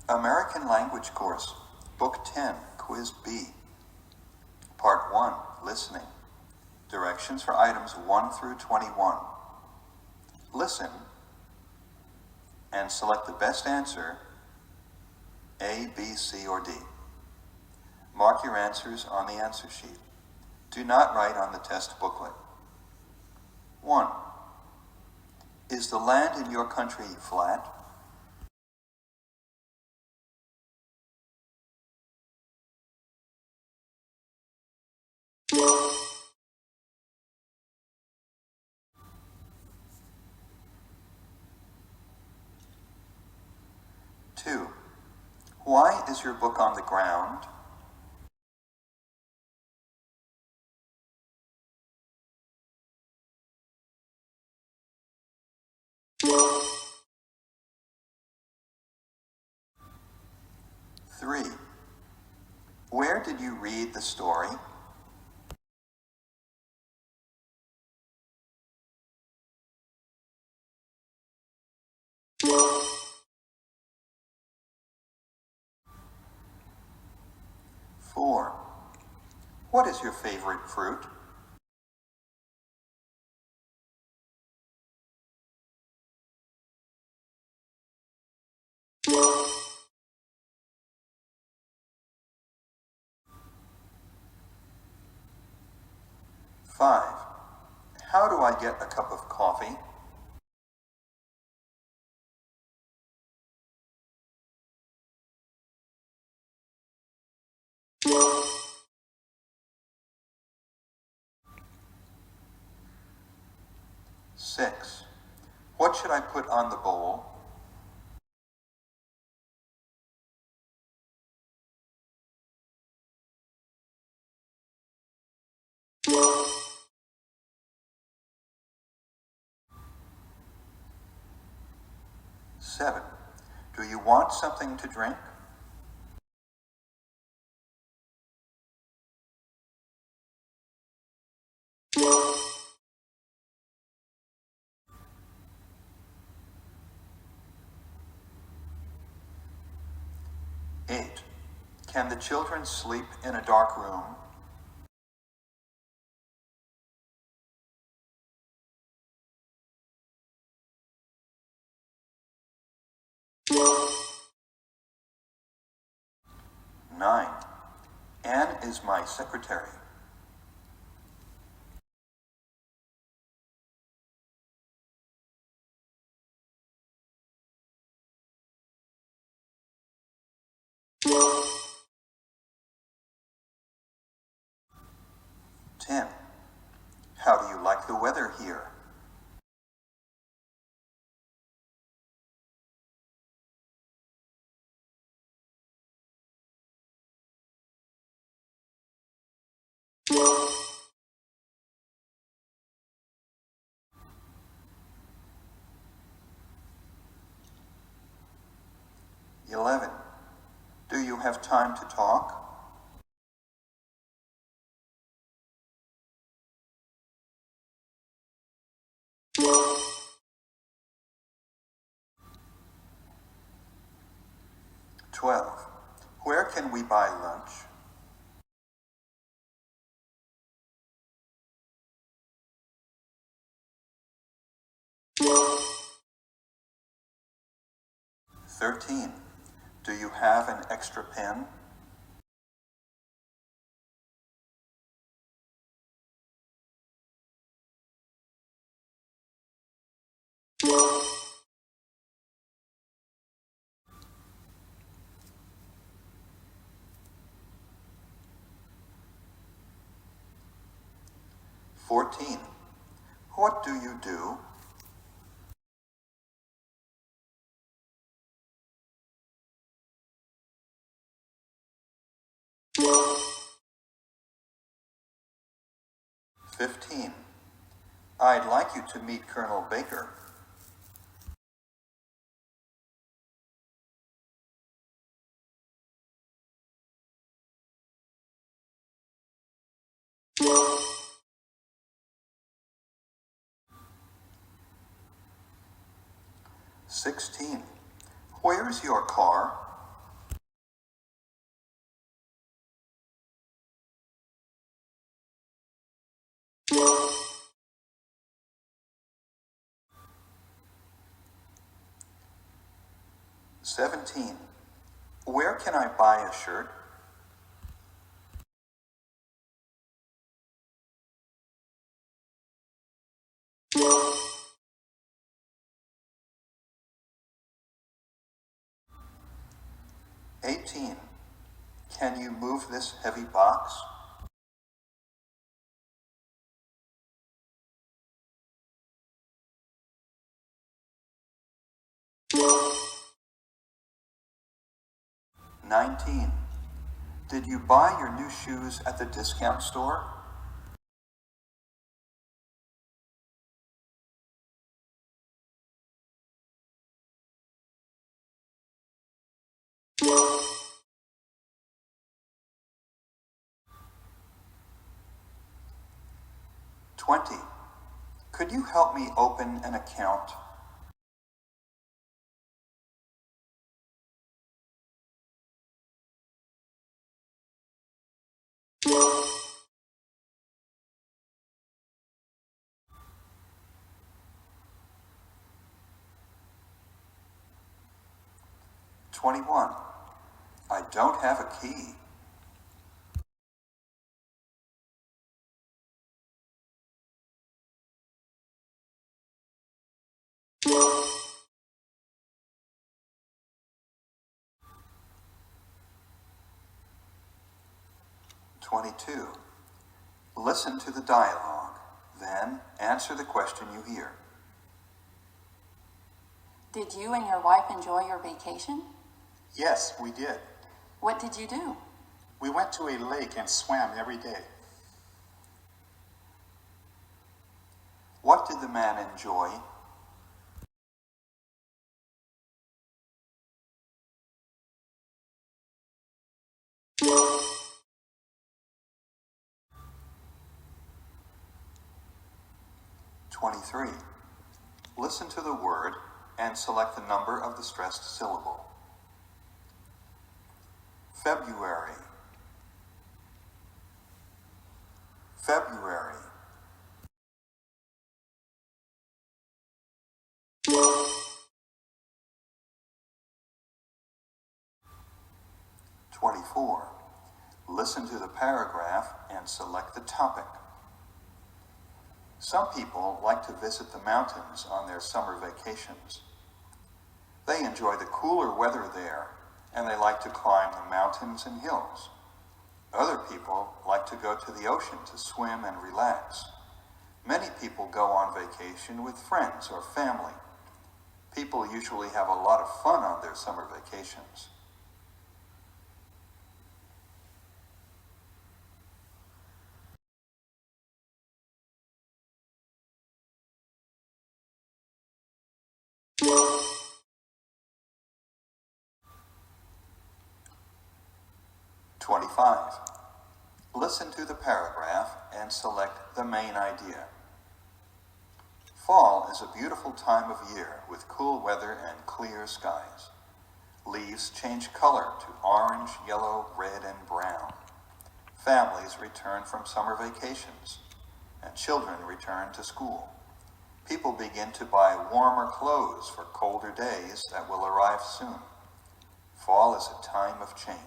American Language Course, Book 10, Quiz B. Part 1, Listening. Directions for items 1 through 21. Listen and select the best answer, A, B, C, or D. Mark your answers on the answer sheet. Do not write on the test booklet. 1. Is the land in your country flat? 2. Why is your book on the ground? 3. Where did you read the story? 4. What is your favorite fruit? 5. How do I get a cup of coffee? 6. What should I put on the bowl? 7. Do you want something to drink? 8. Can the children sleep in a dark room? 9. Anne is my secretary. 10. How do you like the weather here? 11. Do you have time to talk? 12. Where can we buy lunch? 13. Do you have an extra pen? 14. What do you do? 15. I'd like you to meet Colonel Baker. 16. Where's your car? 17. Where can I buy a shirt? 18. Can you move this heavy box? 19. Did you buy your new shoes at the discount store? 20. Could you help me open an account? 21. I don't have a key. 22. Listen to the dialogue, then answer the question you hear. Did you and your wife enjoy your vacation? Yes, we did. What did you do? We went to a lake and swam every day. What did the man enjoy? 23. Listen to the word and select the number of the stressed syllable. February. February. 24. Listen to the paragraph and select the topic. Some people like to visit the mountains on their summer vacations. They enjoy the cooler weather there, and they like to climb the mountains and hills. Other people like to go to the ocean to swim and relax. Many people go on vacation with friends or family. People usually have a lot of fun on their summer vacations. "25. Listen to the paragraph and select the main idea. Fall is a beautiful time of year with cool weather and clear skies. Leaves change color to orange, yellow, red, and brown. Families return from summer vacations, and children return to school. People begin to buy warmer clothes for colder days that will arrive soon. Fall is a time of change.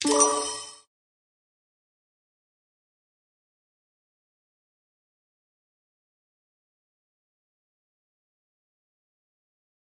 you.